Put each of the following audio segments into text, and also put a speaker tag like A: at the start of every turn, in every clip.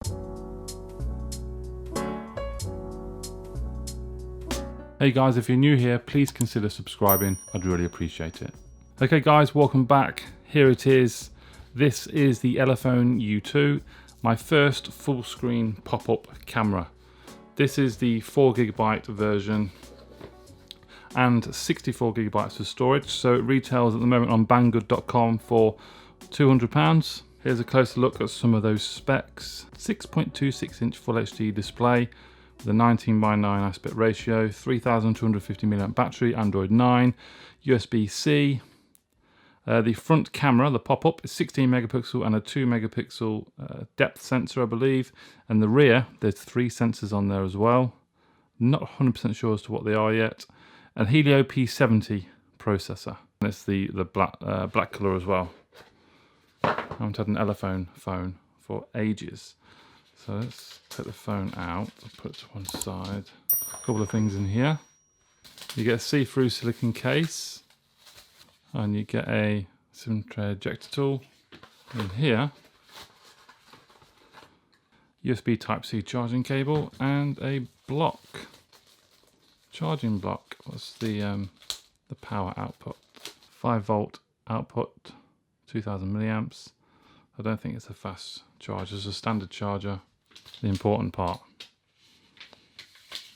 A: Hey guys, if you're new here, please consider subscribing. I'd really appreciate it. Okay guys, welcome back. Here it is. This is the ELEPHONE U2, my first full screen pop-up camera. This is the 4GB version and 64GB of storage. So it retails at the moment on banggood.com for £200. Here's a closer look at some of those specs. 6.26 inch Full HD display with a 19:9 aspect ratio, 3250 mAh battery, Android 9, USB-C. The front camera, the pop-up, is 16 megapixel and a 2 megapixel depth sensor, I believe. And the rear, there's 3 sensors on there as well. Not 100% sure as to what they are yet. And Helio P70 processor. And it's the black color as well. I haven't had an ELEPHONE phone for ages. So let's take the phone out, I'll put it to one side. A couple of things in here. You get a see-through silicone case, and you get a SIM tray ejector tool. In here, USB Type-C charging cable and a block, charging block. What's the power output? 5-volt output, 2000 milliamps. I don't think it's a fast charge, it's a standard charger. The important part,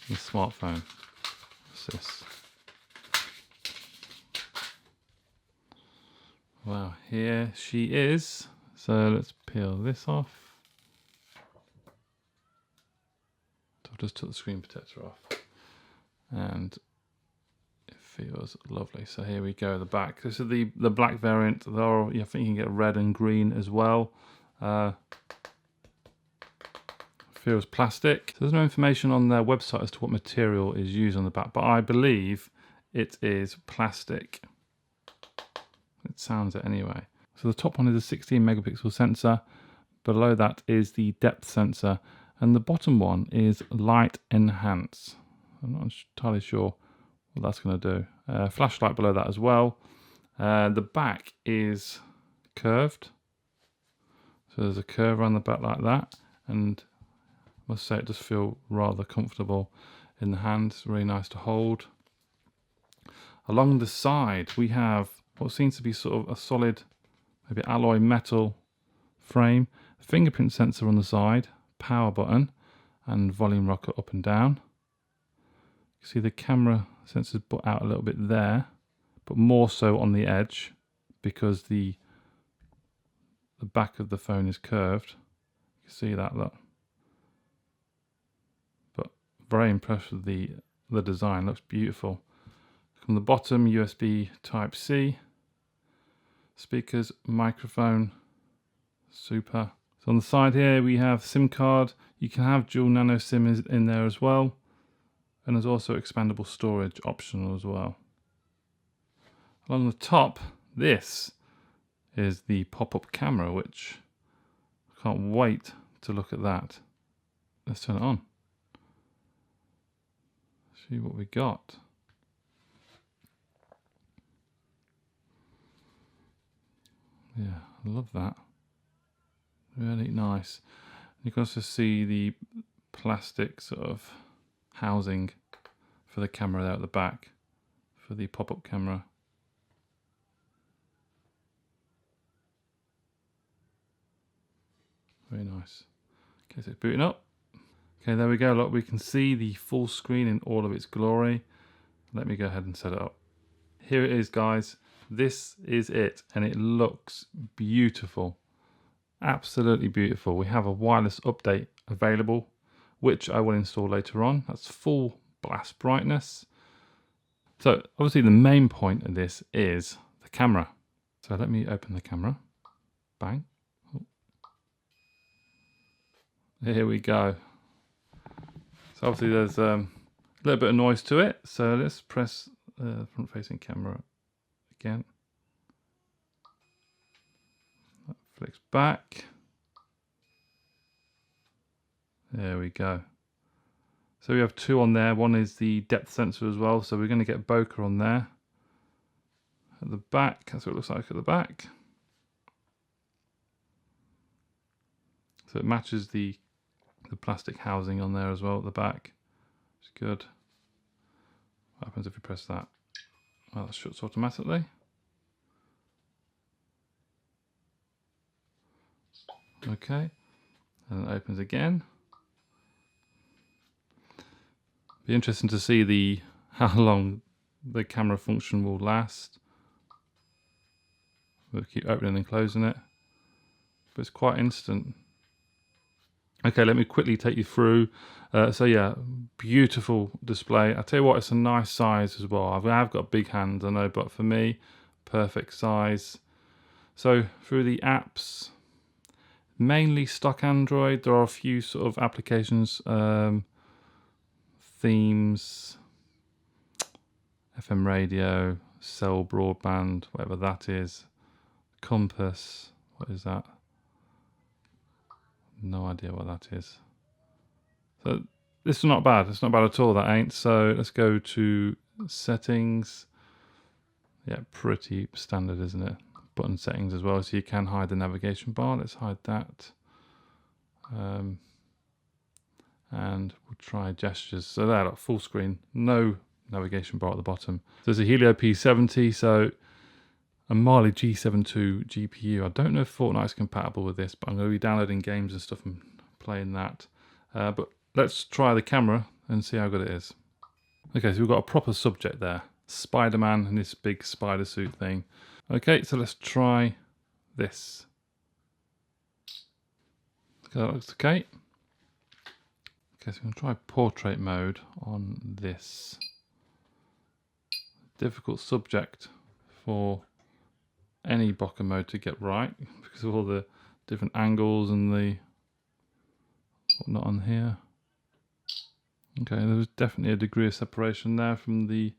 A: the smartphone. What's this? Wow, here she is. So let's peel this off. So I've just took the screen protector off, and it feels lovely. So here we go, the back. This is the black variant. There are, I think you can get red and green as well. Feels plastic. So there's no information on their website as to what material is used on the back, but I believe it is plastic. It sounds it anyway. So the top one is a 16 megapixel sensor. Below that is the depth sensor, and the bottom one is light enhance. I'm not entirely sure what that's going to do. Flashlight below that as well. The back is curved, so there's a curve around the back like that, and I must say it does feel rather comfortable in the hand. It's really nice to hold. Along the side we have what seems to be sort of a solid, maybe alloy metal frame, fingerprint sensor on the side, power button, and volume rocker up and down. You see the camera sensors put out a little bit there, but more so on the edge because the back of the phone is curved. You can see that, look. But very impressed with the design, looks beautiful. From the bottom, USB Type-C, speakers, microphone, super. So on the side here we have SIM card. You can have dual nano SIM in there as well, and there's also expandable storage optional as well. Along the top, this is the pop-up camera, which I can't wait to look at that. Let's turn it on. See what we got. Yeah, I love that. Really nice. You can also see the plastic sort of housing for the camera there at the back, for the pop-up camera. Very nice. Okay, so it's booting up. Okay, there we go. Look, we can see the full screen in all of its glory. Let me go ahead and set it up. Here it is, guys. This is it, and it looks beautiful. Absolutely beautiful. We have a wireless update available, which I will install later on. That's full blast brightness. So obviously the main point of this is the camera. So let me open the camera. Bang. Here we go. So obviously there's a little bit of noise to it. So let's press the front facing camera again. That flicks back. There we go. So we have two on there. One is the depth sensor as well. So we're going to get bokeh on there. At the back, that's what it looks like at the back. So it matches the The plastic housing on there as well at the back. It's good. What happens if we press that? Well, that shuts automatically. Okay, and it opens again. Be interesting to see how long the camera function will last. We'll keep opening and closing it, but it's quite instant. Okay, let me quickly take you through. So yeah, beautiful display. I tell you what, it's a nice size as well. I've got big hands, I know, but for me, perfect size. So through the apps, mainly stock Android. There are a few sort of applications, themes, FM radio, cell broadband, whatever that is, compass. What is that? No idea what that is. So this is not bad. It's not bad at all, that ain't. So let's go to settings. Yeah, pretty standard, isn't it? Button settings as well, so you can hide the navigation bar. Let's hide that. And we'll try gestures. So there, like full screen, no navigation bar at the bottom. So there's a Helio P70, so a Mali G72 GPU. I don't know if Fortnite's compatible with this, but I'm going to be downloading games and stuff and playing that. But let's try the camera and see how good it is. Okay, so we've got a proper subject there. Spider-Man and this big spider suit thing. Okay, so let's try this. Okay, that looks okay. Okay, so I'm going to try portrait mode on this. Difficult subject for any bokeh mode to get right because of all the different angles and the whatnot on here. Okay, there was definitely a degree of separation there from the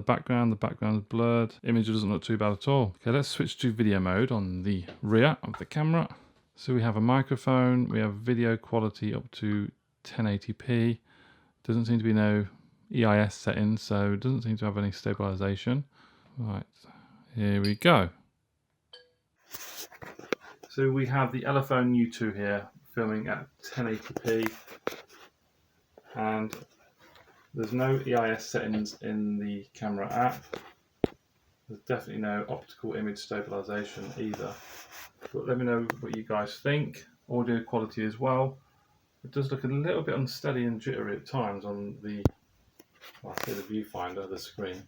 A: background. The background is blurred. Image doesn't look too bad at all. Okay, let's switch to video mode on the rear of the camera. So we have a microphone, we have video quality up to 1080p. Doesn't seem to be no EIS settings, so it doesn't seem to have any stabilization. Right, here we go. So we have the ELEPHONE U2 here, filming at 1080p, and there's no EIS settings in the camera app. There's definitely no optical image stabilization either. But let me know what you guys think. Audio quality as well. It does look a little bit unsteady and jittery at times on the, well, I say the viewfinder of the screen.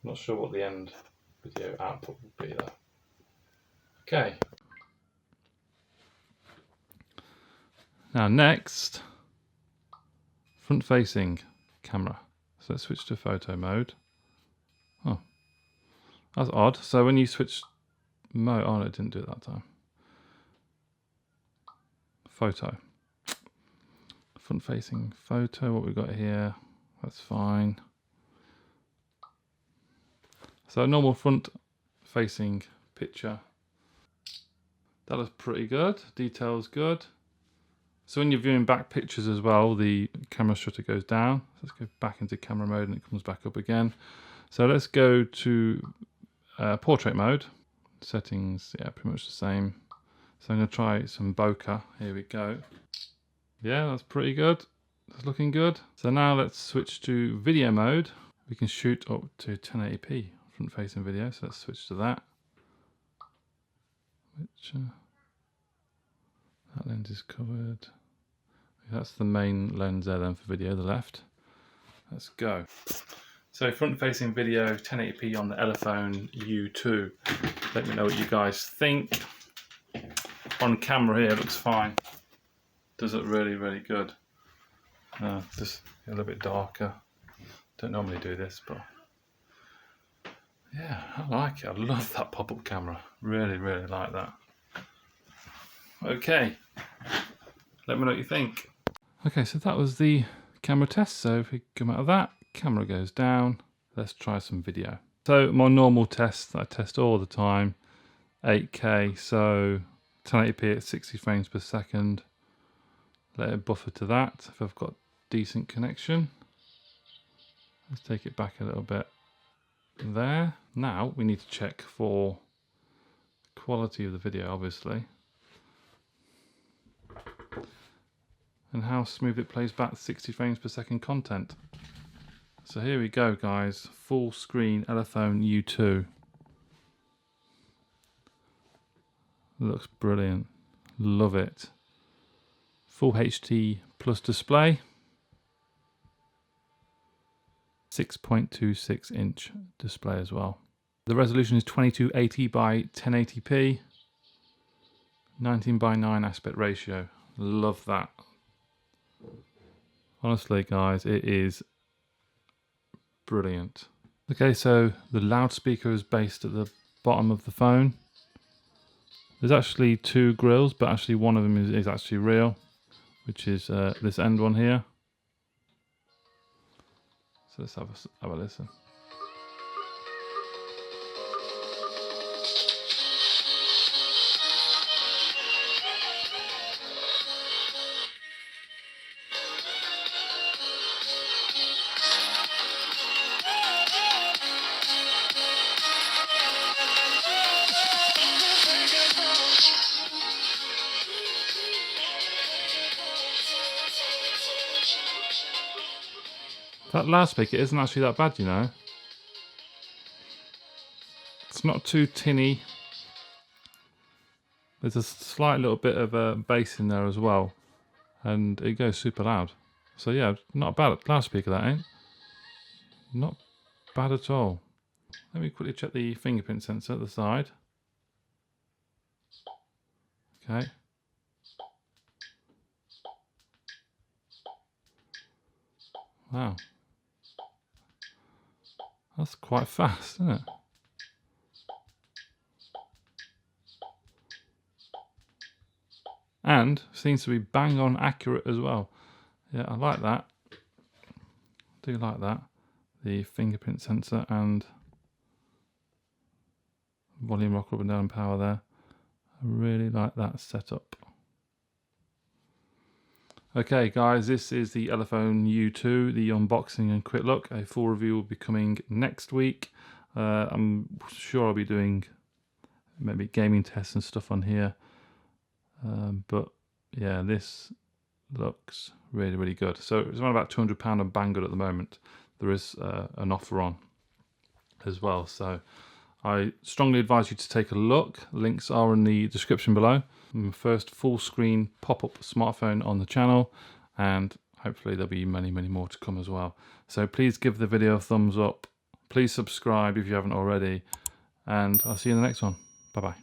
A: Not sure what the end video output will be though. Okay. Now next, front facing camera. So let's switch to photo mode. Oh, that's odd. So when you switch mode, oh no, it didn't do it that time. Photo. Front facing photo, what we've got here, that's fine. So a normal front facing picture. That looks pretty good, detail's good. So when you're viewing back pictures as well, the camera shutter goes down. Let's go back into camera mode and it comes back up again. So let's go to portrait mode. Settings, yeah, pretty much the same. So I'm going to try some bokeh. Here we go. Yeah, that's pretty good. That's looking good. So now let's switch to video mode. We can shoot up to 1080p front facing video. So let's switch to that. That lens is covered. That's the main lens there then for video, the left. Let's go. So front facing video, 1080p on the ELEPHONE U2. Let me know what you guys think. On camera here, it looks fine. Does look really, really good. Just a little bit darker. Don't normally do this, but yeah, I like it. I love that pop-up camera. Really, really like that. Okay, let me know what you think. Okay, so that was the camera test. So if we come out of that, camera goes down. Let's try some video. So my normal test that I test all the time, 8K, so 1080p at 60 frames per second. Let it buffer to that if I've got decent connection. Let's take it back a little bit there. Now we need to check for quality of the video, obviously. and how smooth it plays back 60 frames per second content. So here we go guys, full screen ELEPHONE U2. Looks brilliant, love it. Full HD plus display, 6.26 inch display as well. The resolution is 2280 by 1080p, 19:9 aspect ratio. Love that. Honestly guys, it is brilliant. Okay, so the loudspeaker is based at the bottom of the phone. There's actually two grills, but actually one of them is actually real, which is this end one here. So let's have a listen. That loudspeaker isn't actually that bad, you know. It's not too tinny. There's a slight little bit of a bass in there as well, and it goes super loud. So yeah, not a bad loudspeaker that ain't. Not bad at all. Let me quickly check the fingerprint sensor at the side. Okay. Wow. That's quite fast, isn't it? And seems to be bang on accurate as well. Yeah, I like that. I do like that. The fingerprint sensor and volume rocker up and down power there. I really like that setup. Okay guys, this is the ELEPHONE U2, the unboxing and quick look. A full review will be coming next week. I'm sure I'll be doing maybe gaming tests and stuff on here. But yeah, this looks really, really good. So it's around about £200 on Banggood at the moment. There is an offer on as well. So I strongly advise you to take a look. Links are in the description below. My first full screen pop-up smartphone on the channel, and hopefully there'll be many, many more to come as well. So please give the video a thumbs up. Please subscribe if you haven't already, and I'll see you in the next one. Bye bye.